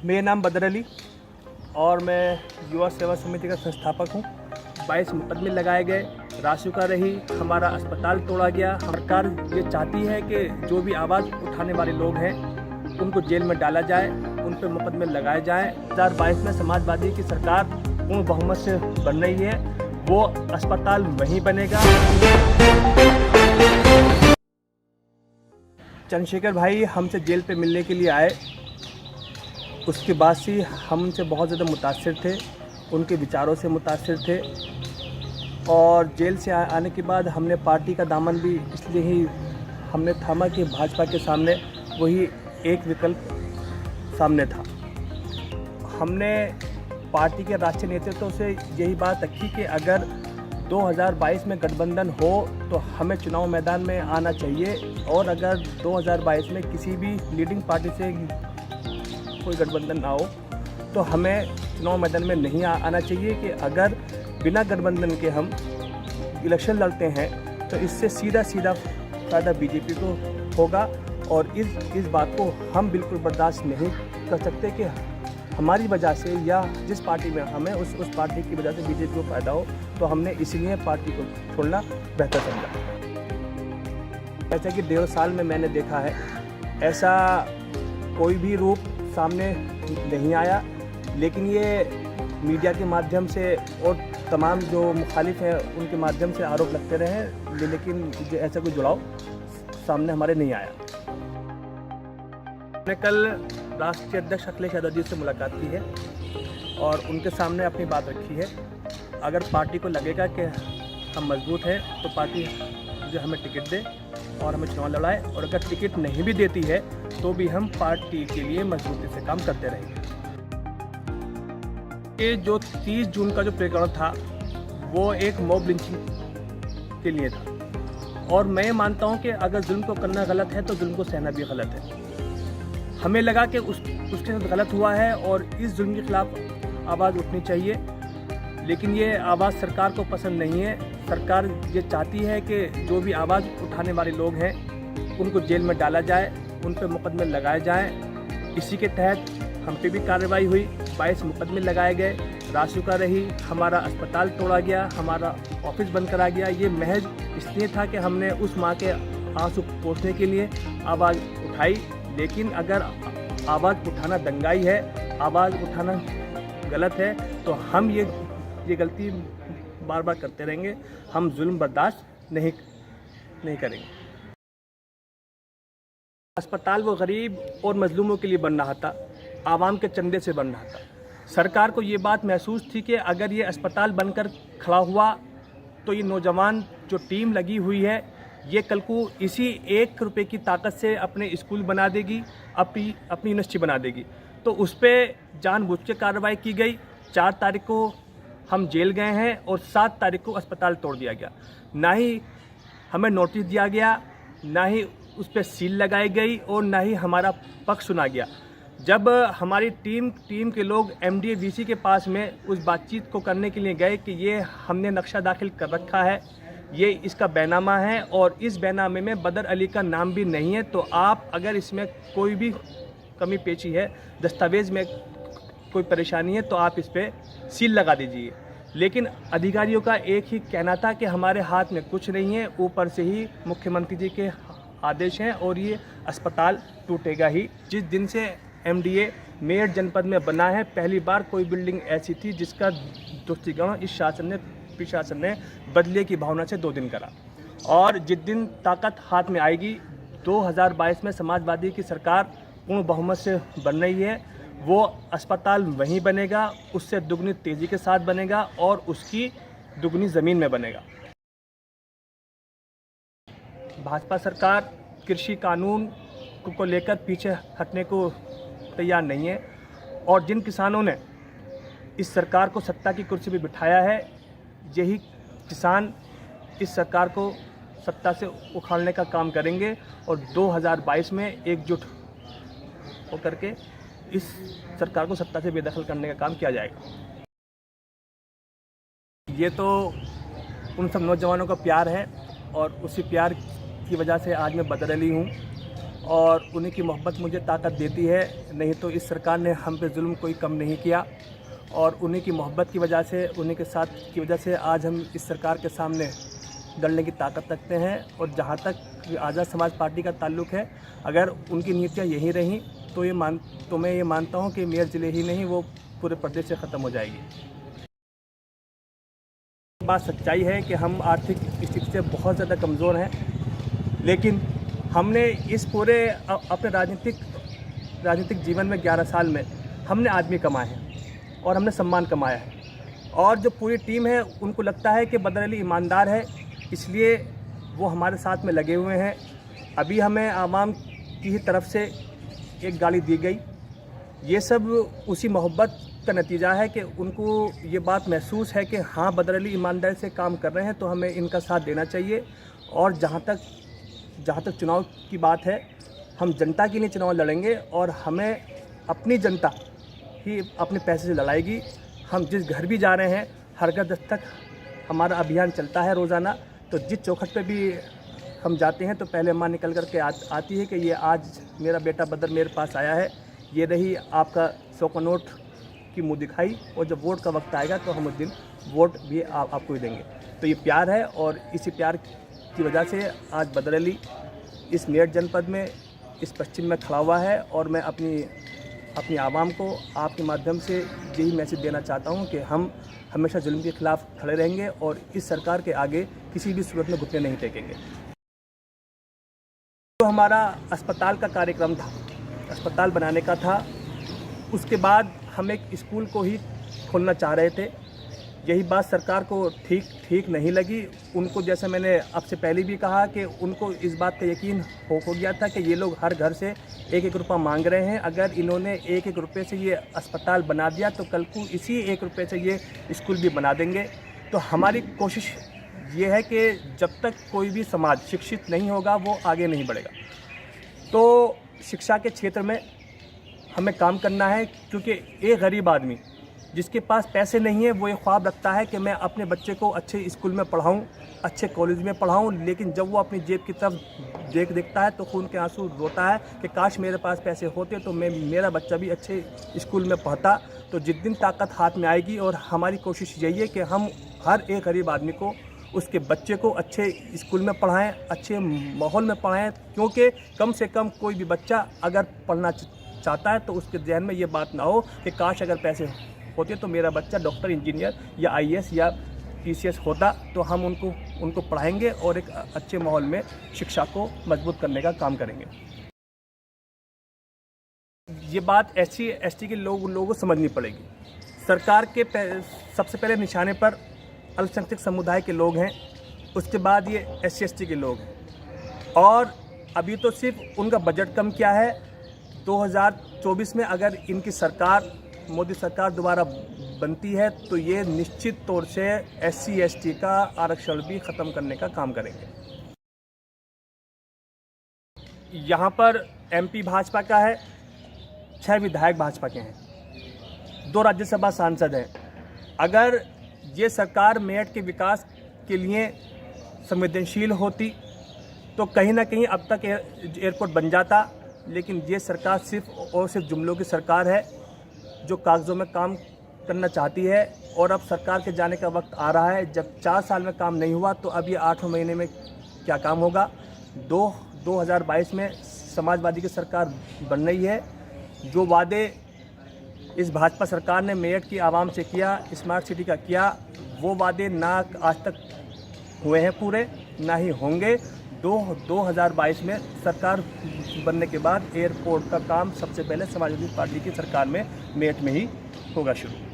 मेरा नाम बदर अली और मैं युवा सेवा समिति का संस्थापक हूँ। 22 मुकदमे लगाए गए, रासुका रही, हमारा अस्पताल तोड़ा गया। सरकार ये चाहती है कि जो भी आवाज़ उठाने वाले लोग हैं उनको जेल में डाला जाए, उन पर मुकदमे लगाए जाएँ। 2022 में समाजवादी की सरकार पूर्ण बहुमत से बन रही है, वो अस्पताल वहीं बनेगा। चंद्रशेखर भाई हमसे जेल पे मिलने के लिए आए, उसके बाद से हम उनसे बहुत ज़्यादा मुतासिर थे, उनके विचारों से मुतासिर थे। और जेल से आने के बाद हमने पार्टी का दामन भी इसलिए ही हमने थामा कि भाजपा के सामने वही एक विकल्प सामने था। हमने पार्टी के राष्ट्रीय नेतृत्व से यही बात रखी कि अगर 2022 में गठबंधन हो तो हमें चुनाव मैदान में आना चाहिए, और अगर 2022 में किसी भी लीडिंग पार्टी से कोई गठबंधन ना हो तो हमें चुनाव मैदान में नहीं आना चाहिए। कि अगर बिना गठबंधन के हम इलेक्शन लड़ते हैं तो इससे सीधा फ़ायदा बीजेपी को होगा, और इस बात को हम बिल्कुल बर्दाश्त नहीं कर सकते कि हमारी वजह से या जिस पार्टी में हमें उस पार्टी की वजह से बीजेपी को फ़ायदा हो। तो हमने इसीलिए पार्टी को छोड़ना बेहतर समझा। जैसा कि 1.5 साल में मैंने देखा है, ऐसा कोई भी रूप सामने नहीं आया, लेकिन ये मीडिया के माध्यम से और तमाम जो मुखालिफ हैं उनके माध्यम से आरोप लगते रहे, लेकिन ऐसा कोई जुड़ाव सामने हमारे नहीं आया। मैंने कल राष्ट्रीय अध्यक्ष अखिलेश यादव जी से मुलाकात की है और उनके सामने अपनी बात रखी है। अगर पार्टी को लगेगा कि हम मजबूत हैं तो पार्टी जो हमें टिकट दे और हमें चुनाव लड़ाए, और अगर टिकट नहीं भी देती है तो भी हम पार्टी के लिए मजबूती से काम करते रहेंगे। ये जो 30 जून का जो प्रकरण था वो एक मॉब लिंचिंग के लिए था, और मैं मानता हूँ कि अगर जुल्म को करना गलत है तो जुल्म को सहना भी गलत है। हमें लगा कि उसके साथ गलत हुआ है और इस जुल्म के खिलाफ आवाज़ उठनी चाहिए, लेकिन ये आवाज़ सरकार को पसंद नहीं है। सरकार ये चाहती है कि जो भी आवाज़ उठाने वाले लोग हैं उनको जेल में डाला जाए, उन पर मुकदमे लगाए जाएं। इसी के तहत हम पे भी कार्रवाई हुई, 22 मुकदमे लगाए गए, रासुका रही, हमारा अस्पताल तोड़ा गया, हमारा ऑफिस बंद करा गया। ये महज इसलिए था कि हमने उस माँ के आंसू पोंछने के लिए आवाज़ उठाई। लेकिन अगर आवाज़ उठाना दंगाई है, आवाज़ उठाना गलत है, तो हम ये गलती बार बार करते रहेंगे। हम जुल्म बर्दाश्त नहीं करेंगे। अस्पताल वो गरीब और मजलूमों के लिए बन रहा था, आवाम के चंदे से बन रहा था। सरकार को ये बात महसूस थी कि अगर ये अस्पताल बनकर खड़ा हुआ तो ये नौजवान जो टीम लगी हुई है ये कल को इसी 1 रुपये की ताकत से अपने स्कूल बना देगी, अपनी यूनिवर्सिटी बना देगी। तो उस पर जानबूझ के कार्रवाई की गई। 4 तारीख को हम जेल गए हैं और 7 तारीख को अस्पताल तोड़ दिया गया। ना ही हमें नोटिस दिया गया, ना ही उस पर सील लगाई गई, और ना ही हमारा पक्ष सुना गया। जब हमारी टीम के लोग MDA VC के पास में उस बातचीत को करने के लिए गए कि ये हमने नक्शा दाखिल कर रखा है, ये इसका बैनामा है और इस बैनामे में बदर अली का नाम भी नहीं है, तो आप अगर इसमें कोई भी कमी पेशी है, दस्तावेज़ में कोई परेशानी है, तो आप इस पर सील लगा दीजिए। लेकिन अधिकारियों का एक ही कहना था कि हमारे हाथ में कुछ नहीं है, ऊपर से ही मुख्यमंत्री जी के आदेश हैं और ये अस्पताल टूटेगा ही। जिस दिन से MDA मेरठ जनपद में बना है, पहली बार कोई बिल्डिंग ऐसी थी जिसका दुष्टिगण इस प्रशासन ने बदले की भावना से 2 दिन करा। और जिस दिन ताकत हाथ में आएगी, 2022 में समाजवादी की सरकार पूर्ण बहुमत से बन रही है, वो अस्पताल वहीं बनेगा, उससे दुगनी तेज़ी के साथ बनेगा और उसकी दुगनी ज़मीन में बनेगा। भाजपा सरकार कृषि कानून को लेकर पीछे हटने को तैयार नहीं है, और जिन किसानों ने इस सरकार को सत्ता की कुर्सी पर बिठाया है, यही किसान इस सरकार को सत्ता से उखाड़ने का काम करेंगे और 2022 में एकजुट होकर के इस सरकार को सत्ता से बेदखल करने का काम किया जाएगा। ये तो उन सब नौजवानों का प्यार है, और उसी प्यार की वजह से आज मैं बदर अली हूँ। और उन्हीं की मोहब्बत मुझे ताकत देती है, नहीं तो इस सरकार ने हम पे जुल्म कोई कम नहीं किया। और उन्हीं की मोहब्बत की वजह से, उन्हीं के साथ की वजह से आज हम इस सरकार के सामने लड़ने की ताकत रखते हैं। और जहाँ तक आज़ाद समाज पार्टी का ताल्लुक़ है, अगर उनकी नीतियाँ यही रहीं तो मैं ये मानता हूँ कि मेयर ज़िले ही नहीं, वो पूरे प्रदेश से ख़त्म हो जाएगी। बात सच्चाई है कि हम आर्थिक स्थिति से बहुत ज़्यादा कमज़ोर हैं, लेकिन हमने इस पूरे अपने राजनीतिक जीवन में 11 साल में हमने आदमी कमाए हैं और हमने सम्मान कमाया है। और जो पूरी टीम है उनको लगता है कि बदर अली ईमानदार है, इसलिए वो हमारे साथ में लगे हुए हैं। अभी हमें आवाम की ही तरफ से एक गाड़ी दी गई। ये सब उसी मोहब्बत का नतीजा है कि उनको ये बात महसूस है कि हाँ, बदर अली ईमानदारी से काम कर रहे हैं, तो हमें इनका साथ देना चाहिए। और जहाँ तक चुनाव की बात है, हम जनता के लिए चुनाव लड़ेंगे और हमें अपनी जनता ही अपने पैसे से लड़ाएगी। हम जिस घर भी जा रहे हैं, हर घर दस्तक हमारा अभियान चलता है रोज़ाना। तो जिस चौखट पे भी हम जाते हैं तो पहले माँ निकल कर के आती है कि ये आज मेरा बेटा बदर मेरे पास आया है, ये रही आपका 100 का नोट की मुँह दिखाई, और जब वोट का वक्त आएगा तो हम उस दिन वोट भी आपको ही देंगे। तो ये प्यार है, और इसी प्यार की वजह से आज बदर अली इस मेरठ जनपद में, इस पश्चिम में खड़ा हुआ है। और मैं अपनी आवाम को आपके माध्यम से यही मैसेज देना चाहता हूँ कि हम हमेशा जुल्म के खिलाफ खड़े रहेंगे और इस सरकार के आगे किसी भी सूरत में घुटने नहीं टेकेंगे। तो हमारा अस्पताल का कार्यक्रम था, अस्पताल बनाने का था। उसके बाद हम एक स्कूल को ही खोलना चाह रहे थे। यही बात सरकार को ठीक नहीं लगी। उनको, जैसे मैंने आपसे पहले भी कहा, कि उनको इस बात का यकीन हो गया था कि ये लोग हर घर से 1-1 रुपया मांग रहे हैं। अगर इन्होंने 1-1 रुपये से ये अस्पताल बना दिया तो कल को इसी 1 रुपये से ये स्कूल भी बना देंगे। तो हमारी कोशिश ये है कि जब तक कोई भी समाज शिक्षित नहीं होगा वो आगे नहीं बढ़ेगा। तो शिक्षा के क्षेत्र में हमें काम करना है, क्योंकि एक गरीब आदमी जिसके पास पैसे नहीं है वो ये ख्वाब रखता है कि मैं अपने बच्चे को अच्छे स्कूल में पढ़ाऊं, अच्छे कॉलेज में पढ़ाऊं, लेकिन जब वो अपनी जेब की तरफ देखता है तो खून के आंसू रोता है कि काश मेरे पास पैसे होते तो मेरा बच्चा भी अच्छे स्कूल में पढ़ता। तो जिस दिन ताकत हाथ में आएगी, और हमारी कोशिश यही है कि हम हर एक गरीब आदमी को, उसके बच्चे को अच्छे स्कूल में पढ़ाएं, अच्छे माहौल में पढ़ाएं, क्योंकि कम से कम कोई भी बच्चा अगर पढ़ना चाहता है तो उसके जहन में ये बात ना हो कि काश अगर पैसे होते तो मेरा बच्चा डॉक्टर, इंजीनियर या IAS या PCS होता। तो हम उनको पढ़ाएंगे और एक अच्छे माहौल में शिक्षा को मजबूत करने का काम करेंगे। ये बात SC ST के लोगों को समझनी पड़ेगी। सरकार के सबसे पहले निशाने पर अल्पसंख्यक समुदाय के लोग हैं, उसके बाद ये SC ST के लोग हैं। और अभी तो सिर्फ उनका बजट कम किया है। 2024 में अगर इनकी सरकार, मोदी सरकार दोबारा बनती है तो ये निश्चित तौर से SC ST का आरक्षण भी ख़त्म करने का काम करेंगे। यहाँ पर MP भाजपा का है, 6 विधायक भाजपा के हैं, 2 राज्यसभा सांसद हैं। अगर ये सरकार मेरठ के विकास के लिए संवेदनशील होती तो कहीं ना कहीं अब तक एयरपोर्ट बन जाता, लेकिन ये सरकार सिर्फ जुमलों की सरकार है जो कागज़ों में काम करना चाहती है। और अब सरकार के जाने का वक्त आ रहा है। जब 4 साल में काम नहीं हुआ तो अब ये 8वें महीने में क्या काम होगा। 2022 में समाजवादी की सरकार बन रही है। जो वादे इस भाजपा सरकार ने मेरठ की आवाम से किया, स्मार्ट सिटी का किया, वो वादे ना आज तक हुए हैं पूरे, ना ही होंगे। 2022 में सरकार बनने के बाद एयरपोर्ट का काम सबसे पहले समाजवादी पार्टी की सरकार में मेरठ में ही होगा शुरू।